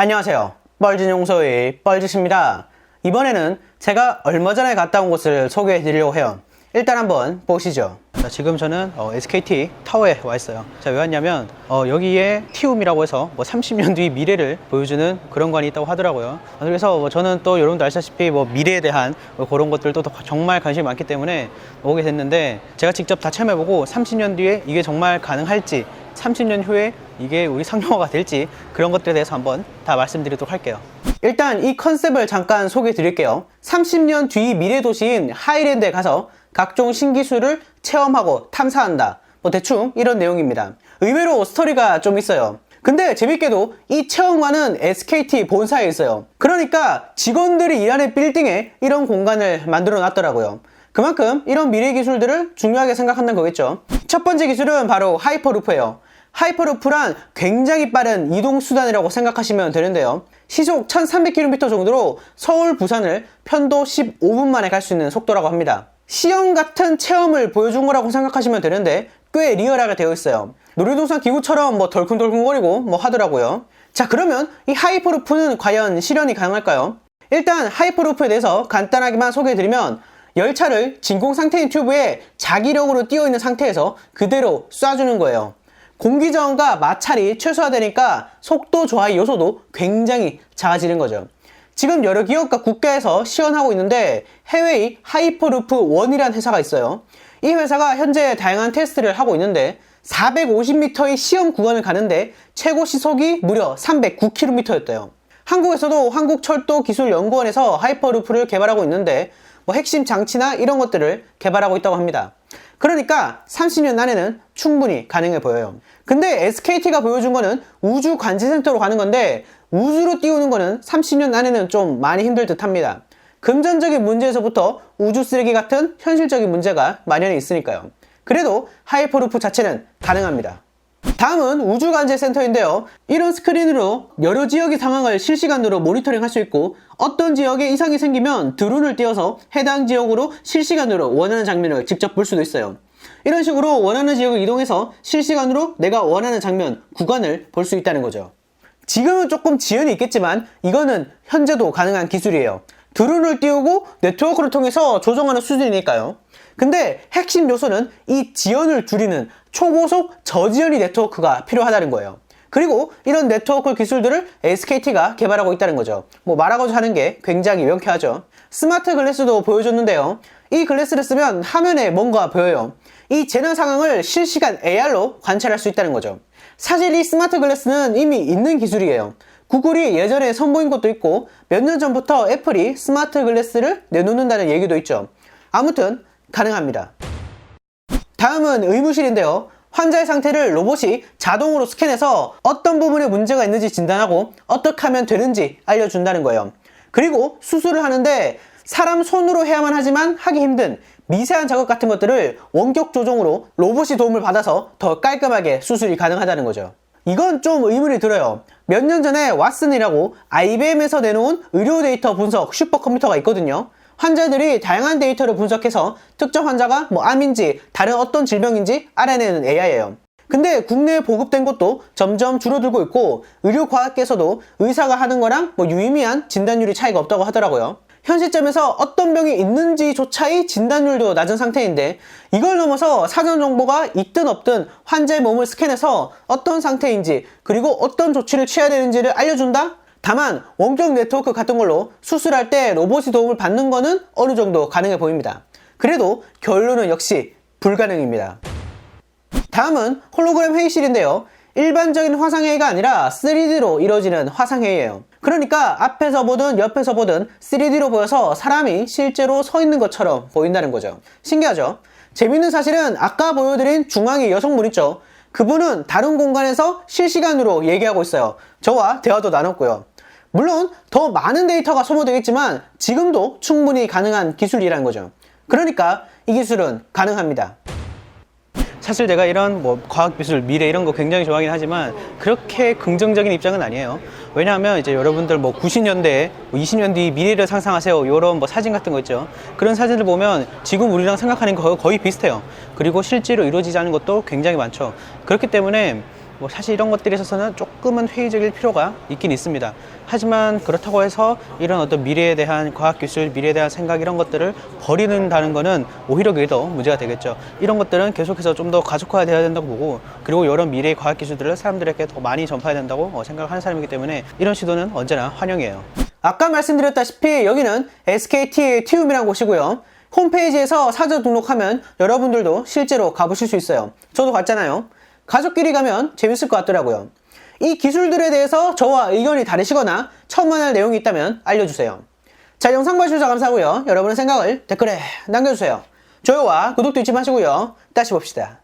안녕하세요. 뻘진용소의 뻘짓입니다. 이번에는 제가 얼마 전에 갔다 온 곳을 소개해 드리려고 해요. 일단 한번 보시죠. 자, 지금 저는 SKT 타워에 와 있어요. 자, 왜 왔냐면 여기에 티움이라고 해서 30년 뒤 미래를 보여주는 그런 관이 있다고 하더라고요. 그래서 저는 또 여러분도 아시다시피 미래에 대한 그런 것들도 정말 관심이 많기 때문에 오게 됐는데, 제가 직접 다 체험해보고 30년 뒤에 이게 정말 가능할지, 30년 후에 이게 우리 상용화가 될지, 그런 것들에 대해서 한번 다 말씀드리도록 할게요. 일단 이 컨셉을 잠깐 소개해 드릴게요. 30년 뒤 미래 도시인 하이랜드에 가서 각종 신기술을 체험하고 탐사한다, 대충 이런 내용입니다. 의외로 스토리가 좀 있어요. 근데 재밌게도 이 체험관은 SKT 본사에 있어요. 그러니까 직원들이 일하는 빌딩에 이런 공간을 만들어 놨더라고요. 그만큼 이런 미래 기술들을 중요하게 생각한다는 거겠죠. 첫 번째 기술은 바로 하이퍼루프예요. 하이퍼루프란 굉장히 빠른 이동수단이라고 생각하시면 되는데요. 시속 1300km 정도로 서울, 부산을 편도 15분 만에 갈 수 있는 속도라고 합니다. 시험 같은 체험을 보여준 거라고 생각하시면 되는데 꽤 리얼하게 되어 있어요. 놀이동산 기구처럼 덜컹덜컹거리고 하더라고요. 자, 그러면 이 하이퍼루프는 과연 실현이 가능할까요? 일단 하이퍼루프에 대해서 간단하게만 소개해드리면, 열차를 진공 상태인 튜브에 자기력으로 띄어 있는 상태에서 그대로 쏴주는 거예요. 공기 저항과 마찰이 최소화되니까 속도 조화의 요소도 굉장히 작아지는 거죠. 지금 여러 기업과 국가에서 시연하고 있는데, 해외의 하이퍼루프 1이라는 회사가 있어요. 이 회사가 현재 다양한 테스트를 하고 있는데 450m의 시험 구간을 가는데 최고 시속이 무려 309km였대요. 한국에서도 한국철도기술연구원에서 하이퍼루프를 개발하고 있는데 핵심 장치나 이런 것들을 개발하고 있다고 합니다. 그러니까 30년 안에는 충분히 가능해 보여요. 근데 SKT가 보여준 거는 우주관제센터로 가는 건데, 우주로 띄우는 거는 30년 안에는 좀 많이 힘들 듯 합니다. 금전적인 문제에서부터 우주 쓰레기 같은 현실적인 문제가 만연해 있으니까요. 그래도 하이퍼루프 자체는 가능합니다. 다음은 우주관제센터인데요. 이런 스크린으로 여러 지역의 상황을 실시간으로 모니터링 할 수 있고, 어떤 지역에 이상이 생기면 드론을 띄워서 해당 지역으로 실시간으로 원하는 장면을 직접 볼 수도 있어요. 이런 식으로 원하는 지역을 이동해서 실시간으로 내가 원하는 장면, 구간을 볼 수 있다는 거죠. 지금은 조금 지연이 있겠지만 이거는 현재도 가능한 기술이에요. 드론을 띄우고 네트워크를 통해서 조정하는 수준이니까요. 근데 핵심 요소는 이 지연을 줄이는 초고속 저지연이 네트워크가 필요하다는 거예요. 그리고 이런 네트워크 기술들을 SKT가 개발하고 있다는 거죠. 말하고자 하는 게 굉장히 명쾌하죠. 스마트 글래스도 보여줬는데요. 이 글래스를 쓰면 화면에 뭔가 보여요. 이 재난 상황을 실시간 AR로 관찰할 수 있다는 거죠. 사실 이 스마트 글래스는 이미 있는 기술이에요. 구글이 예전에 선보인 것도 있고, 몇 년 전부터 애플이 스마트 글래스를 내놓는다는 얘기도 있죠. 아무튼 가능합니다. 다음은 의무실인데요. 환자의 상태를 로봇이 자동으로 스캔해서 어떤 부분에 문제가 있는지 진단하고 어떻게 하면 되는지 알려준다는 거예요. 그리고 수술을 하는데 사람 손으로 해야만 하지만 하기 힘든 미세한 작업 같은 것들을 원격 조종으로 로봇이 도움을 받아서 더 깔끔하게 수술이 가능하다는 거죠. 이건 좀 의문이 들어요. 몇 년 전에 왓슨이라고 IBM에서 내놓은 의료 데이터 분석 슈퍼컴퓨터가 있거든요. 환자들이 다양한 데이터를 분석해서 특정 환자가 암인지 다른 어떤 질병인지 알아내는 AI예요. 근데 국내에 보급된 것도 점점 줄어들고 있고, 의료과학계에서도 의사가 하는 거랑 유의미한 진단율이 차이가 없다고 하더라고요. 현 시점에서 어떤 병이 있는지조차의 진단율도 낮은 상태인데, 이걸 넘어서 사전 정보가 있든 없든 환자의 몸을 스캔해서 어떤 상태인지, 그리고 어떤 조치를 취해야 되는지를 알려준다? 다만 원격 네트워크 같은 걸로 수술할 때 로봇이 도움을 받는 거는 어느 정도 가능해 보입니다. 그래도 결론은 역시 불가능입니다. 다음은 홀로그램 회의실인데요. 일반적인 화상회의가 아니라 3D로 이루어지는 화상회의예요. 그러니까 앞에서 보든 옆에서 보든 3D로 보여서 사람이 실제로 서 있는 것처럼 보인다는 거죠. 신기하죠? 재밌는 사실은 아까 보여드린 중앙의 여성분 있죠? 그분은 다른 공간에서 실시간으로 얘기하고 있어요. 저와 대화도 나눴고요. 물론 더 많은 데이터가 소모되겠지만 지금도 충분히 가능한 기술이라는 거죠. 그러니까 이 기술은 가능합니다. 사실 제가 이런 과학기술, 미래 이런 거 굉장히 좋아하긴 하지만 그렇게 긍정적인 입장은 아니에요. 왜냐하면 이제 여러분들 90년대, 20년 뒤 미래를 상상하세요. 이런 사진 같은 거 있죠. 그런 사진을 보면 지금 우리랑 생각하는 거 거의 비슷해요. 그리고 실제로 이루어지지 않은 것도 굉장히 많죠. 그렇기 때문에 뭐 사실 이런 것들에 있어서는 조금은 회의적일 필요가 있긴 있습니다. 하지만 그렇다고 해서 이런 어떤 미래에 대한 과학기술, 미래에 대한 생각 이런 것들을 버리는다는 거는 오히려 그게 더 문제가 되겠죠. 이런 것들은 계속해서 좀 더 가속화가 돼야 된다고 보고, 그리고 이런 미래의 과학기술들을 사람들에게 더 많이 전파해야 된다고 생각을 하는 사람이기 때문에 이런 시도는 언제나 환영이에요. 아까 말씀드렸다시피 여기는 SKT TUM이라는 곳이고요. 홈페이지에서 사전 등록하면 여러분들도 실제로 가보실 수 있어요. 저도 갔잖아요. 가족끼리 가면 재밌을 것 같더라고요. 이 기술들에 대해서 저와 의견이 다르시거나 처음 만날 내용이 있다면 알려주세요. 자, 영상 봐주셔서 감사하고요. 여러분의 생각을 댓글에 남겨주세요. 좋아요와 구독도 잊지 마시고요. 다시 봅시다.